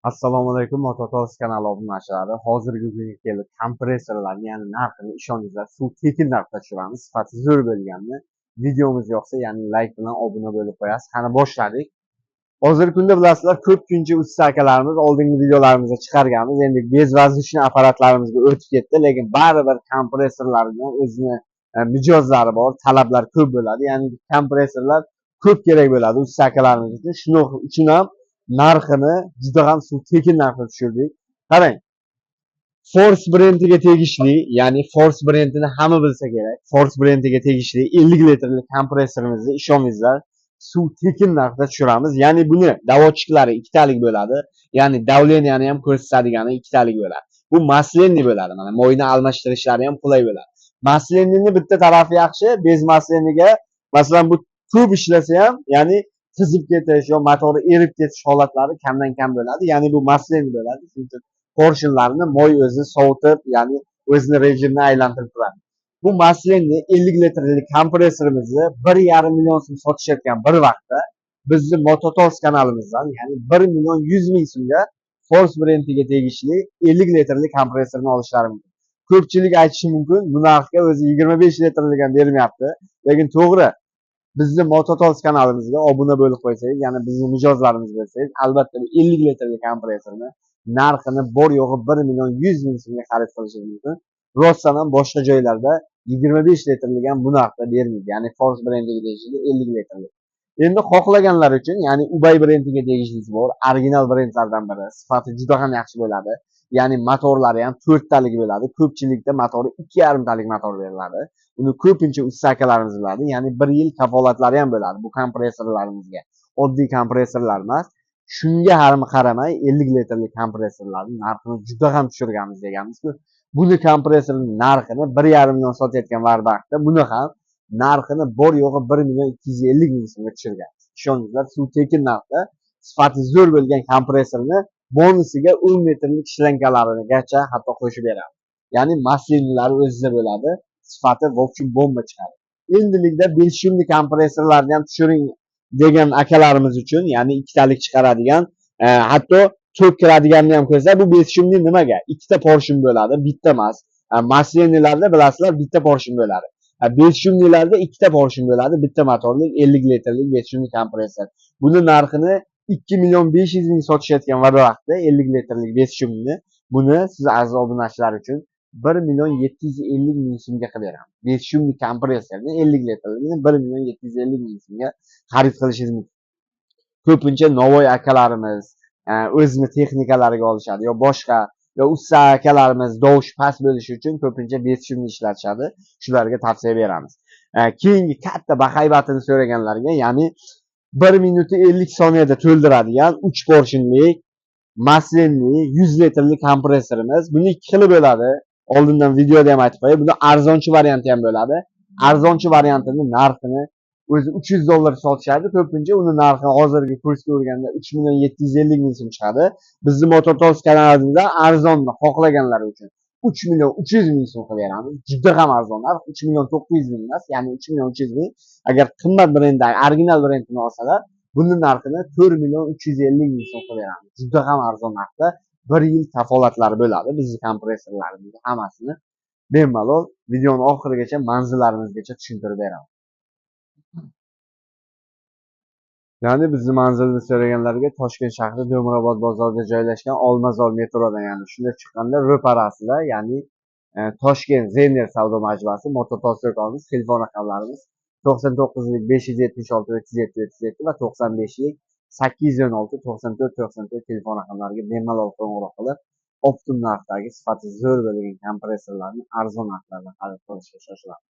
Assalomu alaykum, Mototos kanali obunachilari. Hozirgi kunga kelib kompressorlarni, ya'ni narxini ishoningizlar, suv tekin narxda tushiramiz. Sifati zo'r bo'lganini. Videomiz yoqsa, ya'ni like bilan obuna bo'lib qo'yasiz. Qani boshladik. Hozirgi kunda bilasizlar, ko'pincha usta akalarimiz oldingi videolarimizda chiqarganmiz. Endi bez воздушный apparatlarimizga o'tib ketdi, lekin baribir kompressorlarning o'zini mijozlari bor, talablar ko'p bo'ladi. Ya'ni kompressorlar ko'p kerak bo'ladi usta akalarimiz uchun. Shuning uchun ham narxini juda ham suv tekin narxda tushirdik. Qarang, Force brendiga tegishli, ya'ni Force brendini hamma bilsa kerak. Force brendiga tegishli 50 litrli kompressorimizni ishoningizlar, suv tekin narxda tushiramiz. Ya'ni buni davodchiklari ikkitalik bo'ladi. Ya'ni davleniyani ham ko'rsatadigani ikkitalik bo'ladi. Bu maslenniy bo'ladi. Mana moyni almashtirishlari ham qulay bo'ladi. Maslennining bitta tarafi yaxshi, bez masleniga masalan bu ko'p ishlasa ham, ya'ni qizib ketish yo motori erib ketish holatlari kamdan kam bo'ladi. Ya'ni bu maslenniy bo'ladi. Shuning uchun porshinlarni moy o'zi sovutib, ya'ni o'zini rejimini aylantirib turadi. Bu maslenniy 50 litrli kompressorimizni 1,5 million so'm sotishayotgan bir vaqtda bizni Mototos kanalimizdan, ya'ni 1 million 100 ming so'mga Force brendiga tegishli 50 litrli kompressorni olishlari mumkin. Ko'pchilik aytishi mumkin, bu narxga o'zi 25 litrli ham bermayapti. Lekin to'g'ri, bizni Mototos kanalimizga obuna bo'lib qo'ysangiz, ya'ni bizni mijozlarimiz bo'lsangiz, albatta bu 50 litrli kompressorni narxini bor yo'g'i 1 million 100 ming so'mga xarid qilishingiz mumkin. Rostdan ham boshqa joylarda 25 litrli ham bu narxda bermaydi. Ya'ni Force brendiga tegishli 50 litrli. Endi xohlaganlar uchun, ya'ni Ubay brendiga tegishlisi bor, original brendlardan biri, sifati juda ham yaxshi bo'ladi. Ya'ni motorlari ham 4 talik bo'ladi. Ko'pchilikda motori 2,5 talik motor beriladi. Uni ko'pincha usta akalarimiz biladi. Ya'ni 1 yil kafolatlari ham bo'ladi bu kompressorlarimizga. Oddiy kompressorlar emas. Shunga ham qaramay 50 litrli kompressorlarning narxini juda ham tushirganmiz deganmiz-ku. Buni kompressorning narxini 1,5 million sotayotgan vaqtda buni ham narxini bor yo'g'i 1 million 250 ming so'mga tushirgan. Ishoningizlar, suv tekin narxda sifati zo'r bo'lgan kompressorni bonusiga 10 metrlik shlankalarigacha hatto qo'shib beramiz. Ya'ni maslinlari o'zida bo'ladi, sifati vobshin bomba chiqadi. Endilikda 5 shumli kompressorlarni ham tushiring degan akalarimiz uchun, ya'ni ikkitalik chiqaradigan, hatto 4 kiradiganini ham ko'rsa, bu 5 shumli nimaga? Ikkita porshin bo'ladi, bitta emas. Maslinlarda bilasizlar, bitta porshin bo'ladi. 5 shumlilarda ikkita porshin bo'ladi, bitta motorli 50 litrlik 5 shumli kompressor. Buni narxini 2 million 500 ming sotishayotgan vaqtda 50 litrlik 5 shumni buni siz aziz obunachilar uchun 1 million 750 ming so'mga qilib beramiz. 5 shumli kompressorni 50 litrligini 1 million 750 ming so'mga xarid qilishingiz mumkin. Ko'pincha Navoiy akalarimiz o'zini texnikalariga olishadi yo boshqa yo usta akalarimiz dovush past bo'lishi uchun ko'pincha 5 shumni ishlatishadi. Shularga tavsiya beramiz. Keyingi katta bahaybatini so'raganlarga, ya'ni 1 minut 50 soniyada to'ldiradigan 3 porshinli maslenniy 100 litrli kompressorimiz. Buni ikki xili bo'ladi. Oldindan videoda ham aytib qo'yay. Buni arzonchi varianti ham bo'ladi. Arzonchi variantini narxini o'zi 300 dollar sotishadi. Ko'pincha uni narxi hozirgi kursga o'rganda 3 million 750 ming so'm chiqadi. Bizni Mototos kanalida arzonni xohlaganlar uchun 3 million 300 ming so'm qilib beramiz. Juda ham arzon narx, 3 million 900 ming emas, ya'ni 3 million 300 ming. Agar qimmat brenddan, original brendini olsalar, buni narxini 4 million 350 ming so'm qilib beramiz. Juda ham arzon narxda 1 yil kafolatlari bo'ladi bizning kompressorlarimizga hammasini bemalol videoni oxirigacha manzillarimizgacha tushuntirib beraman. Ya'ni bizni manzilni so'raganlarga Toshkent shahri Do'murobod bozorida joylashgan Olmazor metrodan, ya'ni shunday chiqqanda ro'parasida, ya'ni Toshkent Zener savdo majmuasi, Mototos do'konimiz, telefon raqamlarimiz 99lik 576 37 37 va 95lik 816 94 94 telefon raqamlariga bemalol qo'ng'iroq qilib, optim narxdagi sifati zo'r bo'lgan kompressorlarni arzon narxlarda xarid qilishga shoshilamiz.